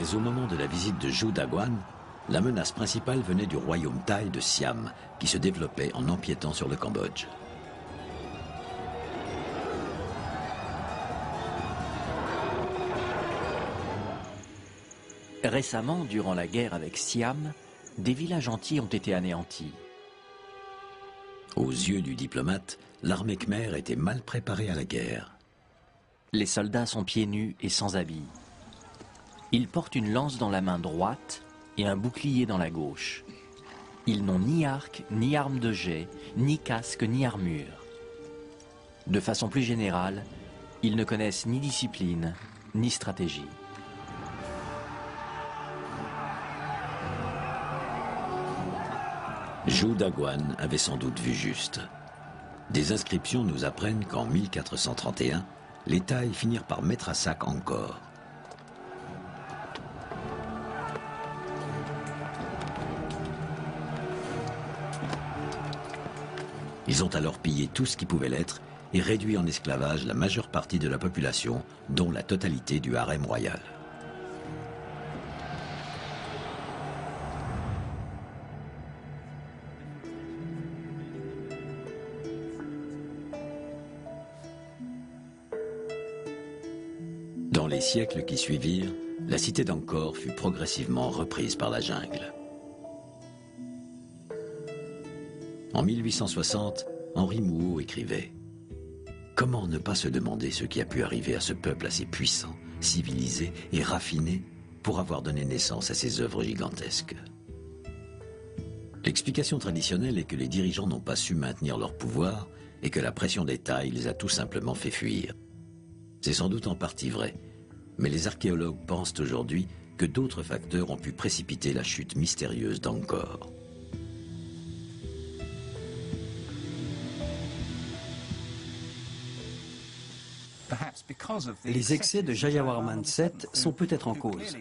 Mais au moment de la visite de Zhou Daguan, la menace principale venait du royaume thaï de Siam, qui se développait en empiétant sur le Cambodge. Récemment, durant la guerre avec Siam, des villages entiers ont été anéantis. Aux yeux du diplomate, l'armée khmer était mal préparée à la guerre. Les soldats sont pieds nus et sans habits. Ils portent une lance dans la main droite et un bouclier dans la gauche. Ils n'ont ni arc, ni arme de jet, ni casque, ni armure. De façon plus générale, ils ne connaissent ni discipline, ni stratégie. Zhou Daguan avait sans doute vu juste. Des inscriptions nous apprennent qu'en 1431, les Thaïs finirent par mettre à sac Angkor. Ils ont alors pillé tout ce qui pouvait l'être et réduit en esclavage la majeure partie de la population, dont la totalité du harem royal. Dans les siècles qui suivirent, la cité d'Angkor fut progressivement reprise par la jungle. En 1860, Henri Mouhot écrivait « Comment ne pas se demander ce qui a pu arriver à ce peuple assez puissant, civilisé et raffiné pour avoir donné naissance à ces œuvres gigantesques ?» L'explication traditionnelle est que les dirigeants n'ont pas su maintenir leur pouvoir et que la pression des Thaïs les a tout simplement fait fuir. C'est sans doute en partie vrai, mais les archéologues pensent aujourd'hui que d'autres facteurs ont pu précipiter la chute mystérieuse d'Angkor. Les excès de Jayawarman VII sont peut-être en cause.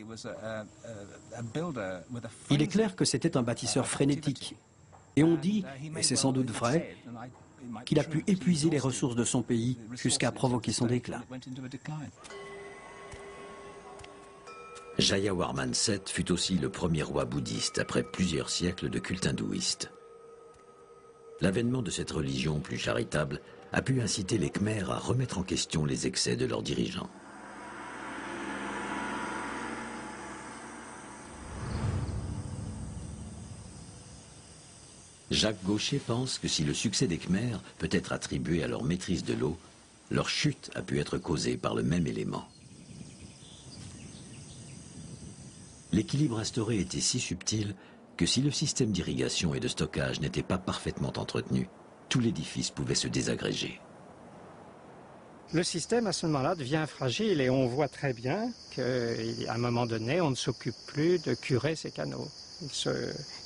Il est clair que c'était un bâtisseur frénétique. Et on dit, et c'est sans doute vrai, qu'il a pu épuiser les ressources de son pays jusqu'à provoquer son déclin. Jayawarman VII fut aussi le premier roi bouddhiste après plusieurs siècles de culte hindouiste. L'avènement de cette religion plus charitable a pu inciter les Khmers à remettre en question les excès de leurs dirigeants. Jacques Gaucher pense que si le succès des Khmers peut être attribué à leur maîtrise de l'eau, leur chute a pu être causée par le même élément. L'équilibre instauré était si subtil que si le système d'irrigation et de stockage n'était pas parfaitement entretenu, tout l'édifice pouvait se désagréger. Le système à ce moment-là devient fragile et on voit très bien qu'à un moment donné, on ne s'occupe plus de curer ces canaux.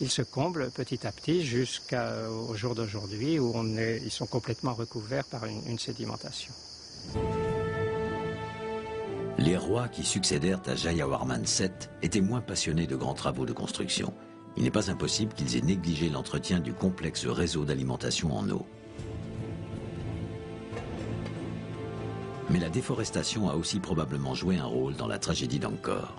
Ils se comblent petit à petit jusqu'au jour d'aujourd'hui où ils sont complètement recouverts par une sédimentation. Les rois qui succédèrent à Jayawarman VII étaient moins passionnés de grands travaux de construction. Il n'est pas impossible qu'ils aient négligé l'entretien du complexe réseau d'alimentation en eau. Mais la déforestation a aussi probablement joué un rôle dans la tragédie d'Angkor.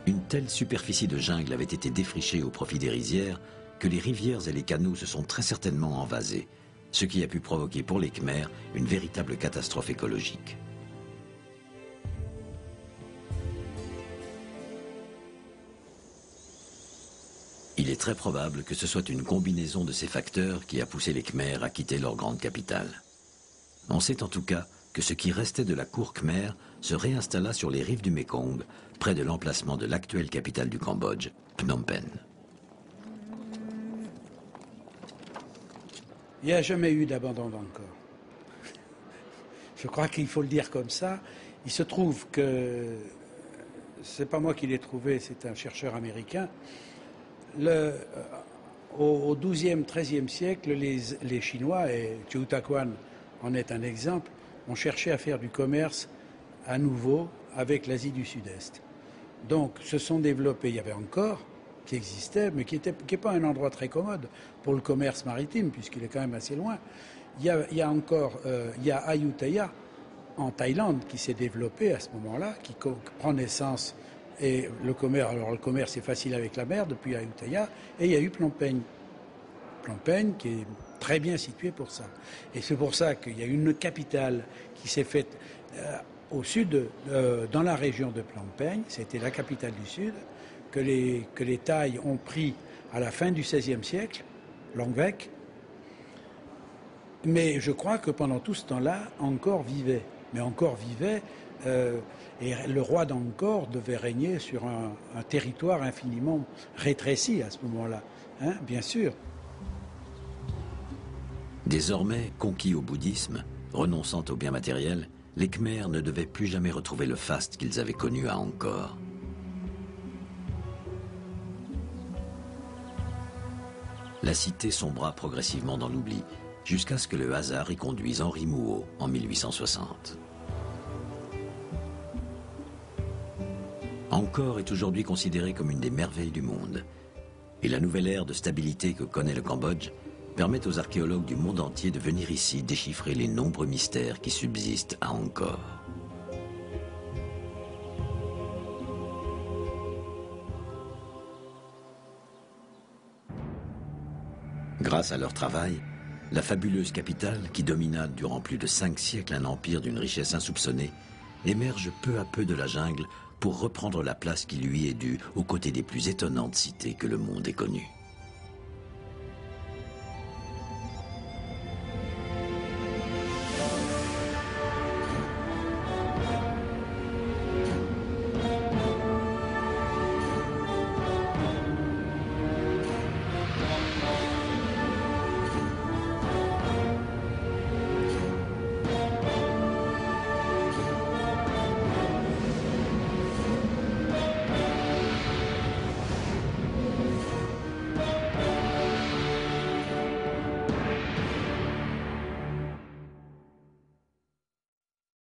Une telle superficie de jungle avait été défrichée au profit des rizières que les rivières et les canaux se sont très certainement envasés, ce qui a pu provoquer pour les Khmers une véritable catastrophe écologique. Il est très probable que ce soit une combinaison de ces facteurs qui a poussé les Khmers à quitter leur grande capitale. On sait en tout cas que ce qui restait de la cour khmer se réinstalla sur les rives du Mékong, près de l'emplacement de l'actuelle capitale du Cambodge, Phnom Penh. Il n'y a jamais eu d'abandon d'Angkor. Je crois qu'il faut le dire comme ça. Il se trouve que, c'est pas moi qui l'ai trouvé, c'est un chercheur américain. Au XIIe, XIIIe siècle, les Chinois, et Zhou Daguan en est un exemple, ont cherché à faire du commerce à nouveau avec l'Asie du Sud-Est. Donc se sont développés, il y avait Angkor qui existait, mais qui n'est pas un endroit très commode pour le commerce maritime, puisqu'il est quand même assez loin. Il y a Ayutthaya, en Thaïlande qui s'est développé à ce moment-là, qui prend naissance. Et le commerce est facile avec la mer depuis Ayutthaya, et il y a eu Phnom Penh. Phnom Penh qui est très bien situé pour ça. Et c'est pour ça qu'il y a une capitale qui s'est faite au sud, dans la région de Phnom Penh, c'était la capitale du sud, que les Thaïs ont pris à la fin du XVIe siècle, Langvec. Mais je crois que pendant tout ce temps-là, Angkor vivait. Mais Angkor vivait, et le roi d'Angkor devait régner sur un territoire infiniment rétréci à ce moment-là, hein, bien sûr. Désormais conquis au bouddhisme, renonçant aux biens matériels, les Khmers ne devaient plus jamais retrouver le faste qu'ils avaient connu à Angkor. La cité sombra progressivement dans l'oubli, jusqu'à ce que le hasard y conduise Henri Mouhot en 1860. Angkor est aujourd'hui considéré comme une des merveilles du monde. Et la nouvelle ère de stabilité que connaît le Cambodge permet aux archéologues du monde entier de venir ici déchiffrer les nombreux mystères qui subsistent à Angkor. Grâce à leur travail, la fabuleuse capitale, qui domina durant plus de 5 siècles un empire d'une richesse insoupçonnée, émerge peu à peu de la jungle pour reprendre la place qui lui est due aux côtés des plus étonnantes cités que le monde ait connues.